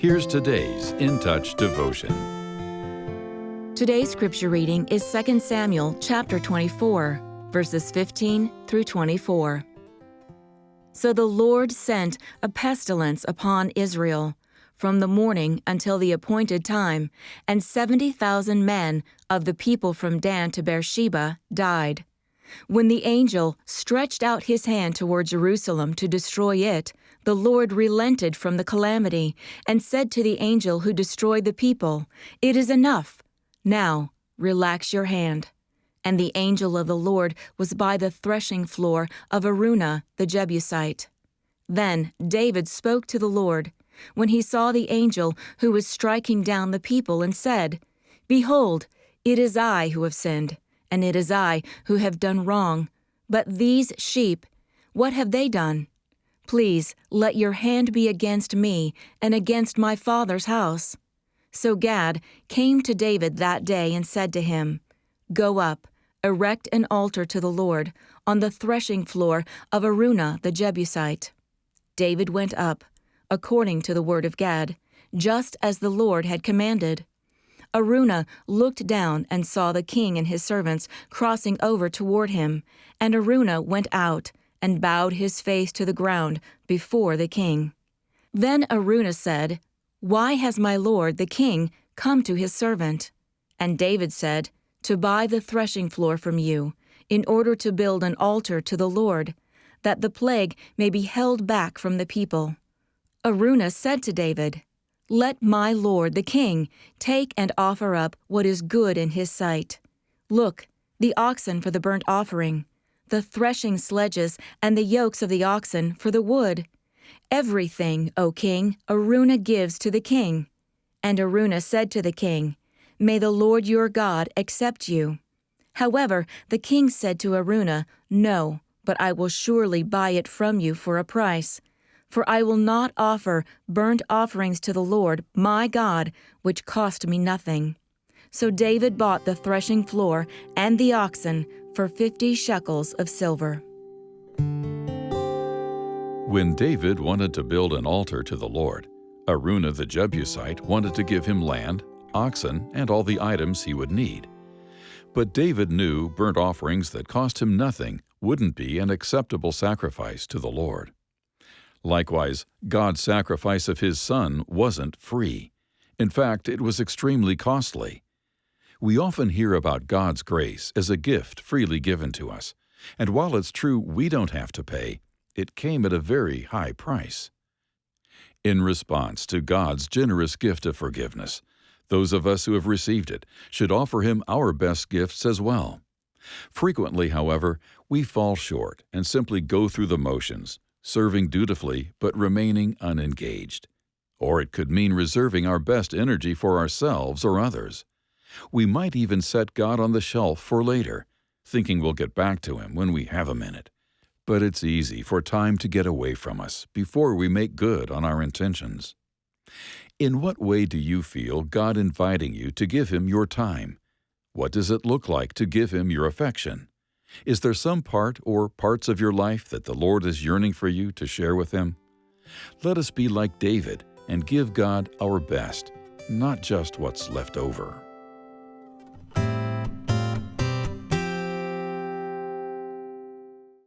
Here's today's In Touch devotion. Today's scripture reading is 2 Samuel chapter 24, verses 15 through 24. So the Lord sent a pestilence upon Israel from the morning until the appointed time, and 70,000 men of the people from Dan to Beersheba died. When the angel stretched out his hand toward Jerusalem to destroy it, the Lord relented from the calamity and said to the angel who destroyed the people, "It is enough. Now relax your hand." And the angel of the Lord was by the threshing floor of Araunah the Jebusite. Then David spoke to the Lord when he saw the angel who was striking down the people and said, "Behold, it is I who have sinned, and it is I who have done wrong. But these sheep, what have they done? Please let your hand be against me and against my father's house." So Gad came to David that day and said to him, "Go up, erect an altar to the Lord on the threshing floor of Araunah the Jebusite." David went up, according to the word of Gad, just as the Lord had commanded. Araunah looked down and saw the king and his servants crossing over toward him, and Araunah went out and bowed his face to the ground before the king. Then Araunah said, "Why has my lord the king come to his servant?" And David said, "To buy the threshing floor from you, in order to build an altar to the Lord, that the plague may be held back from the people." Araunah said to David, "Let my lord the king take and offer up what is good in his sight. Look, the oxen for the burnt offering, the threshing sledges and the yokes of the oxen for the wood. Everything, O king, Araunah gives to the king." And Araunah said to the king, "May the Lord your God accept you." However, the king said to Araunah, "No, but I will surely buy it from you for a price. For I will not offer burnt offerings to the Lord, my God, which cost me nothing." So David bought the threshing floor and the oxen for 50 shekels of silver. When David wanted to build an altar to the Lord, Araunah the Jebusite wanted to give him land, oxen, and all the items he would need. But David knew burnt offerings that cost him nothing wouldn't be an acceptable sacrifice to the Lord. Likewise, God's sacrifice of His Son wasn't free. In fact, it was extremely costly. We often hear about God's grace as a gift freely given to us, and while it's true we don't have to pay, it came at a very high price. In response to God's generous gift of forgiveness, those of us who have received it should offer Him our best gifts as well. Frequently, however, we fall short and simply go through the motions, serving dutifully but remaining unengaged. Or it could mean reserving our best energy for ourselves or others. We might even set God on the shelf for later, thinking we'll get back to Him when we have a minute. But it's easy for time to get away from us before we make good on our intentions. In what way do you feel God inviting you to give Him your time? What does it look like to give Him your affection? Is there some part or parts of your life that the Lord is yearning for you to share with Him? Let us be like David and give God our best, not just what's left over.